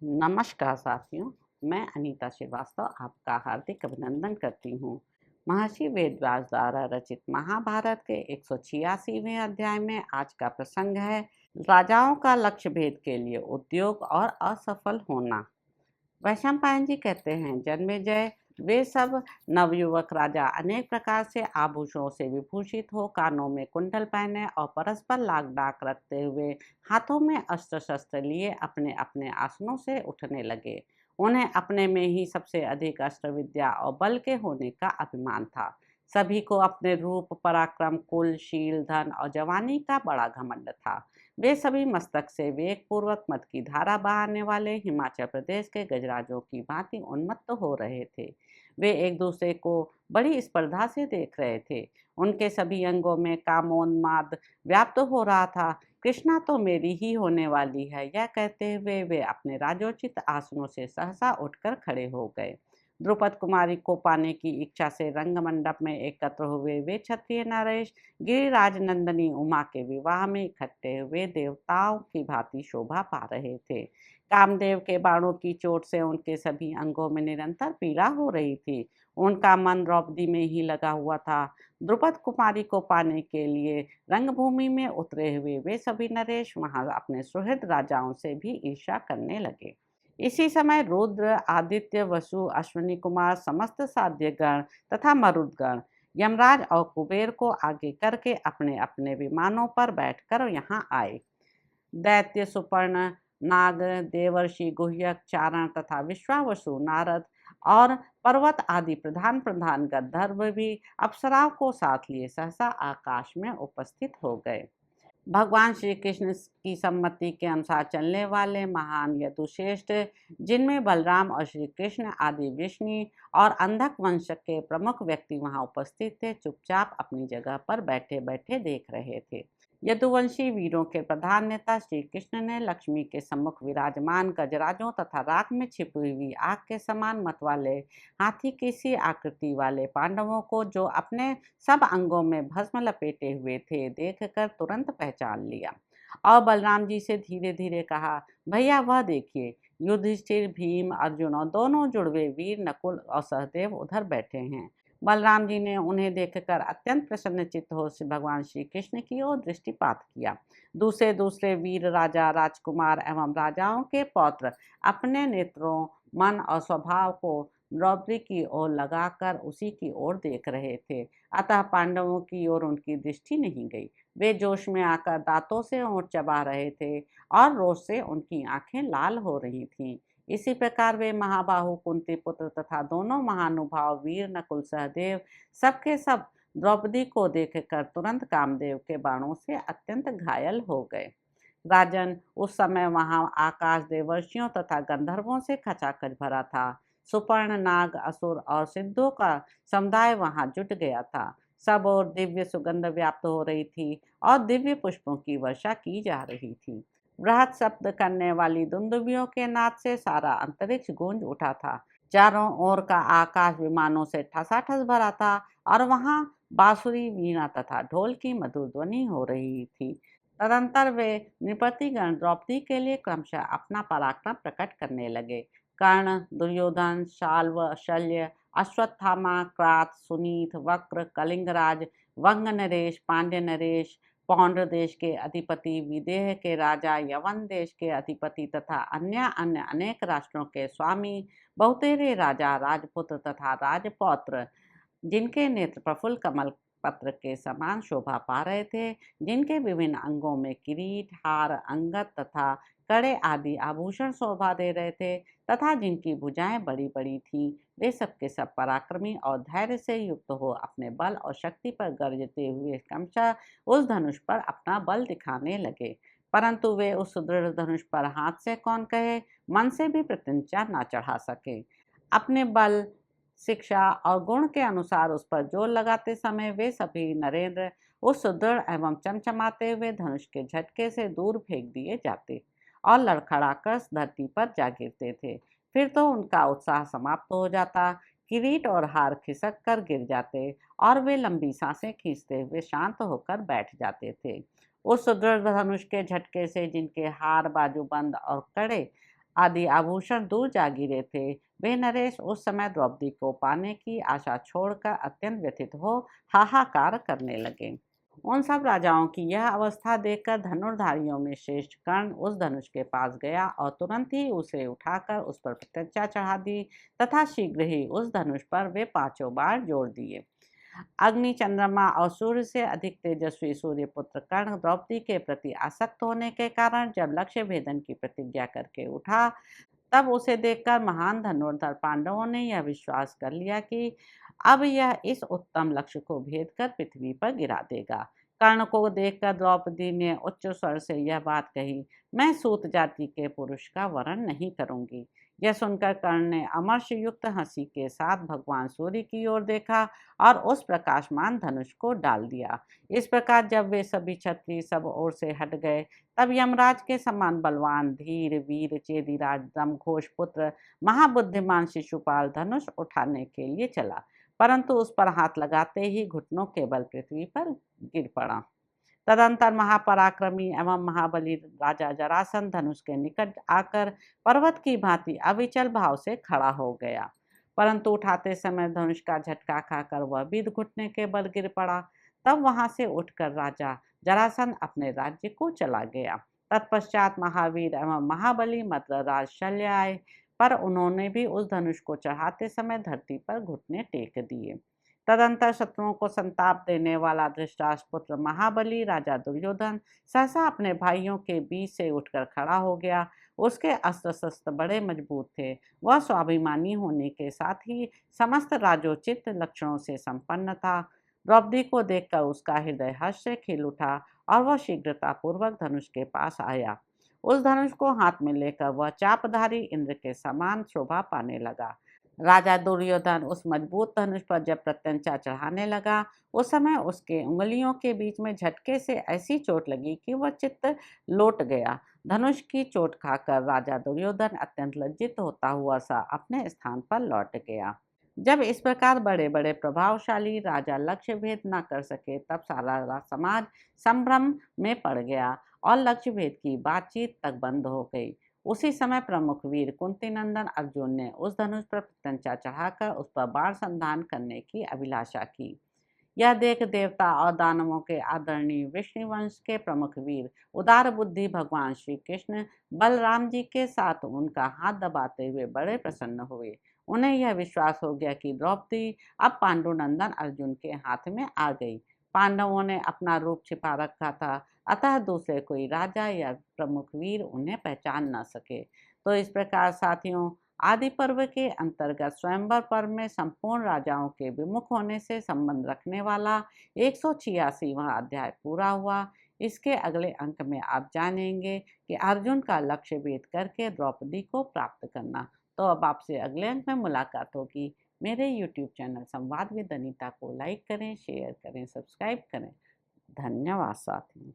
नमस्कार साथियों, मैं अनीता श्रीवास्तव आपका हार्दिक अभिनंदन करती हूँ। महर्षि वेदव्यास द्वारा रचित महाभारत के 186वें अध्याय में आज का प्रसंग है राजाओं का लक्ष्य भेद के लिए उद्योग और असफल होना। वैशंपायन जी कहते हैं, जन्मेजय, वे सब नवयुवक राजा अनेक प्रकार से आभूषणों से विभूषित हो, कानों में कुंडल पहने और परस्पर लाग डाक रखते हुए हाथों में अस्त्र शस्त्र लिए अपने अपने आसनों से उठने लगे। उन्हें अपने में ही सबसे अधिक अस्त्र विद्या और बल के होने का अभिमान था। सभी को अपने रूप, पराक्रम, कुल, शील, धन और जवानी का बड़ा घमंड था। वे सभी मस्तक से वेग पूर्वक मद की धारा बहाने वाले हिमाचल प्रदेश के गजराजों की भांति उन्मत्त हो रहे थे। वे एक दूसरे को बड़ी स्पर्धा से देख रहे थे। उनके सभी अंगों में कामोन्माद व्याप्त हो रहा था। कृष्णा तो मेरी ही होने वाली है, यह कहते हुए वे अपने राजोचित आसनों से सहसा उठकर खड़े हो गए। द्रुपद कुमारी को पाने की इच्छा से रंगमंडप में एकत्र हुए वे क्षत्रिय नरेश गिरिराज नंदनी उमा के विवाह में इकट्ठे हुए देवताओं की भांति शोभा पा रहे थे। कामदेव के बाणों की चोट से उनके सभी अंगों में निरंतर पीड़ा हो रही थी। उनका मन द्रौपदी में ही लगा हुआ था। द्रुपद कुमारी को पाने के लिए रंगभूमि में उतरे हुए वे सभी नरेश वहां अपने सुहृद राजाओं से भी ईर्ष्या करने लगे। इसी समय रुद्र, आदित्य, वसु, अश्विनी कुमार, समस्त साध्यगण तथा मरुदगण यमराज और कुबेर को आगे करके अपने अपने विमानों पर बैठकर यहाँ आए। दैत्य, सुपर्ण, नाग, देवर्षि, गुह्यक, चारण तथा विश्वावसु, नारद और पर्वत आदि प्रधान प्रधान गंधर्व भी अप्सराओं को साथ लिए सहसा आकाश में उपस्थित हो गए। भगवान श्री कृष्ण की सम्मति के अनुसार चलने वाले महान यदुश्रेष्ठ, जिनमें बलराम और श्री कृष्ण आदि विष्णु और अंधक वंश के प्रमुख व्यक्ति वहां उपस्थित थे, चुपचाप अपनी जगह पर बैठे बैठे देख रहे थे। यदुवंशी वीरों के प्रधान नेता श्री कृष्ण ने लक्ष्मी के सम्मुख विराजमान गजराजों तथा राख में छिपी हुई आग के समान मत वाले हाथी की सी आकृति वाले पांडवों को, जो अपने सब अंगों में भस्म लपेटे हुए थे, देखकर तुरंत पहचान लिया और बलराम जी से धीरे धीरे कहा, भैया वह देखिए, युधिष्ठिर, भीम, अर्जुन और दोनों जुड़वे वीर नकुल और सहदेव उधर बैठे हैं। बलराम जी ने उन्हें देखकर अत्यंत प्रसन्नचित्त हो भगवान श्री कृष्ण की ओर दृष्टिपात किया। दूसरे दूसरे वीर राजा, राजकुमार एवं राजाओं के पौत्र अपने नेत्रों, मन और स्वभाव को द्रौपदी की ओर लगाकर उसी की ओर देख रहे थे। अतः पांडवों की ओर उनकी दृष्टि नहीं गई। वे जोश में आकर दांतों से ओंठ चबा रहे थे और रोष से उनकी आंखें लाल हो रही थीं। इसी प्रकार वे महाबाहु कुंती पुत्र तथा दोनों महानुभाव वीर नकुल सहदेव सबके सब द्रौपदी को देखकर तुरंत कामदेव के बाणों से अत्यंत घायल हो गए। राजन, उस समय वहां आकाश देवर्षियों तथा गंधर्वों से खचाखच भरा था। सुपर्ण, नाग, असुर और सिद्धों का समुदाय वहां जुट गया था। सब और दिव्य सुगंध व्याप्त हो रही थी और दिव्य पुष्पों की वर्षा की जा रही थी। बृहत शब्द करने वाली दुंदुभियों के नाद से सारा अंतरिक्ष गूंज उठा था। चारों ओर का आकाश विमानों से ठसाठस भरा था और वहां बांसुरी, वीणा तथा ढोल की मधुर ध्वनि हो रही थी। तदंतर वे नृपतिगण द्रौपदी के लिए क्रमशः अपना पराक्रम प्रकट करने लगे। कर्ण, दुर्योधन, शाल्व, शल्य, अश्वत्थामा, क्रात, सुनीत, वक्र, कलिंगराज, वंग नरेश, पांड्य नरेश, पौंड्र देश के अधिपति, विदेह के राजा, यवन देश के अधिपति तथा अन्य अन्य अनेक राष्ट्रों के स्वामी, बहुतेरे राजा, राजपुत्र तथा राजपौत्र, जिनके नेत्र प्रफुल्ल कमल पत्र के समान शोभा पा रहे थे, जिनके विभिन्न अंगों में किरीट, हार, अंगद तथा कड़े आदि आभूषण शोभा दे रहे थे तथा जिनकी भुजाएं बड़ी बड़ी थीं, वे सबके सब पराक्रमी और धैर्य से युक्त हो अपने बल और शक्ति पर गरजते हुए क्रमशः उस धनुष पर अपना बल दिखाने लगे। परंतु वे उस सुदृढ़ धनुष पर हाथ से कौन कहे, मन से भी प्रत्यंचा न चढ़ा सके। अपने बल, शिक्षा और गुण के अनुसार उस पर जोर लगाते समय वे सभी नरेंद्र उस सुदृढ़ एवं चमचमाते हुए धनुष के झटके से दूर फेंक दिए जाते और लड़खड़ाकर धरती पर जा गिरते थे। फिर तो उनका उत्साह समाप्त हो जाता, किरीट और हार खिसक कर गिर जाते और वे लंबी सांसें खींचते हुए शांत होकर बैठ जाते थे। उस सुदृढ़ धनुष के झटके से जिनके हार, बाजूबंद और कड़े आदि आभूषण दूर जा गिरे थे। वे नरेश उस समय द्रौपदी को पाने की आशा छोड़कर अत्यंत व्यथित हो हाहाकार करने लगे। उन सब राजाओं की यह अवस्था देखकर धनुर्धारियों में श्रेष्ठ कर्ण उस धनुष के पास गया और तुरंत ही उसे उठाकर उस पर प्रत्यंचा चढ़ा दी तथा शीघ्र ही उस धनुष पर वे पांचों बार जोड़ दिए। अग्नि, चंद्रमा और सूर्य से अधिक तेजस्वी सूर्यपुत्र कर्ण द्रौपदी के प्रति आसक्त होने के कारण जब लक्ष्य भेदन की प्रतिज्ञा करके उठा, तब उसे देखकर महान धनुर्धर पांडवों ने यह विश्वास कर लिया कि अब यह इस उत्तम लक्ष्य को भेद कर पृथ्वी पर गिरा देगा। कर्ण को देखकर द्रौपदी ने उच्च स्वर से यह बात कही, मैं सूत जाति के पुरुष का वरण नहीं करूंगी। यह सुनकर कर्ण ने अमर्ष युक्त हंसी के साथ भगवान सूर्य की ओर देखा और उस प्रकाशमान धनुष को डाल दिया। इस प्रकार जब वे सभी क्षत्रिय सब ओर से हट गए, तब यमराज के समान बलवान धीर वीर चेदिराज दमघोष पुत्र महाबुद्धिमान शिशुपाल धनुष उठाने के लिए चला, परंतु उस पर हाथ लगाते ही घुटनों के बल पृथ्वी पर गिर पड़ा। तदंतर महापराक्रमी एवं महाबली राजा जरासंध धनुष के निकट आकर पर्वत की भांति अविचल भाव से खड़ा हो गया, परंतु उठाते समय धनुष का झटका खाकर वह भी घुटने के बल गिर पड़ा। तब वहां से उठकर राजा जरासंध अपने राज्य को चला गया। तत्पश्चात महावीर एवं महाबली मद्रराज शल्य आए, पर उन्होंने भी उस धनुष को चढ़ाते समय धरती पर घुटने टेक दिए। तदंतर शत्रुओं को संताप देने वाला धृतराष्ट्र पुत्र महाबली राजा दुर्योधन सहसा अपने भाइयों के बीच से उठकर खड़ा हो गया। उसके अस्त्र शस्त्र बड़े मजबूत थे। वह स्वाभिमानी होने के साथ ही समस्त राजोचित लक्षणों से संपन्न था। द्रौपदी को देखकर उसका हृदय हर्ष से खिल उठा और वह शीघ्रता पूर्वक धनुष के पास आया। उस धनुष को हाथ में लेकर वह चापधारी इंद्र के समान शोभा पाने लगा। राजा दुर्योधन उस मजबूत धनुष पर जब प्रत्यंचा चढ़ाने लगा, उस समय उसके उंगलियों के बीच में झटके से ऐसी चोट लगी कि वह चित्त लौट गया। धनुष की चोट खाकर राजा दुर्योधन अत्यंत लज्जित होता हुआ सा अपने स्थान पर लौट गया। जब इस प्रकार बड़े बड़े प्रभावशाली राजा लक्ष्य भेद न कर सके, तब सारा समाज संभ्रम में पड़ गया और लक्ष्य भेद की बातचीत तक बंद हो गई। उसी समय प्रमुख वीर कुंती नंदन अर्जुन ने उस धनुष पर प्रत्यंचा चढ़ाकर उस पर बाण संधान करने की अभिलाषा की। यह देख देवता और दानवों के आदरणीय विष्णु वंश के प्रमुख वीर उदार बुद्धि भगवान श्री कृष्ण बलराम जी के साथ उनका हाथ दबाते हुए बड़े प्रसन्न हुए। उन्हें यह विश्वास हो गया कि द्रौपदी अब पांडुनंदन अर्जुन के हाथ में आ गई। पांडवों ने अपना रूप छिपा रखा था, अतः दूसरे कोई राजा या प्रमुख वीर उन्हें पहचान न सके। तो इस प्रकार साथियों, आदि पर्व के अंतर्गत स्वयंवर पर्व में संपूर्ण राजाओं के विमुख होने से संबंध रखने वाला 186वां अध्याय पूरा हुआ। इसके अगले अंक में आप जानेंगे कि अर्जुन का लक्ष्य भेद करके द्रौपदी को प्राप्त करना। तो अब आपसे अगले अंक में मुलाकात होगी। मेरे YouTube चैनल संवाद विद अनीता को लाइक करें, शेयर करें, सब्सक्राइब करें। धन्यवाद साथियों।